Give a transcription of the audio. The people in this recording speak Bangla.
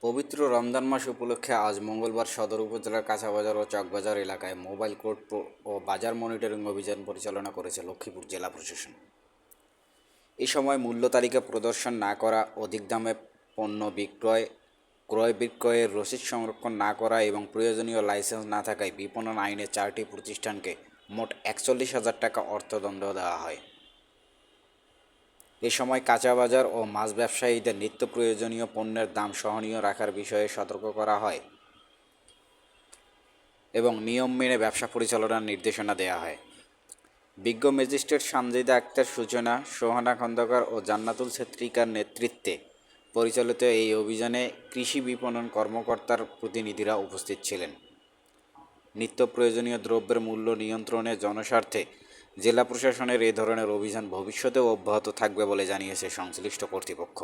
পবিত্র রমজান মাস উপলক্ষে আজ মঙ্গলবার সদর উপজেলার কাঁচাবাজার ও চকবাজার এলাকায় মোবাইল কোর্ট ও বাজার মনিটরিং অভিযান পরিচালনা করেছে লক্ষ্মীপুর জেলা প্রশাসন। এ সময় মূল্য তালিকা প্রদর্শন না করা, অধিক দামে পণ্য ক্রয় বিক্রয়ের রসিদ সংরক্ষণ না করা এবং প্রয়োজনীয় লাইসেন্স না থাকায় বিপণন আইনে 4টি প্রতিষ্ঠানকে মোট 41,000 টাকা অর্থদণ্ড দেওয়া হয়। এ সময় কাঁচাবাজার ও মাছ ব্যবসায়ীদের নিত্য প্রয়োজনীয় পণ্যের দাম সহনীয় রাখার বিষয়ে সতর্ক করা হয় এবং নিয়ম মেনে ব্যবসা পরিচালনার নির্দেশনা দেওয়া হয়। বিজ্ঞ ম্যাজিস্ট্রেট সানজিদা আক্তার সূচনা, সোহানা খন্দকার ও জান্নাতুল ছেত্রিকার নেতৃত্বে পরিচালিত এই অভিযানে কৃষি বিপণন কর্মকর্তার প্রতিনিধিরা উপস্থিত ছিলেন। নিত্য প্রয়োজনীয় দ্রব্যের মূল্য নিয়ন্ত্রণে জনস্বার্থে জেলা প্রশাসনের এ ধরনের অভিযান ভবিষ্যতেও অব্যাহত থাকবে বলে জানিয়েছে সংশ্লিষ্ট কর্তৃপক্ষ।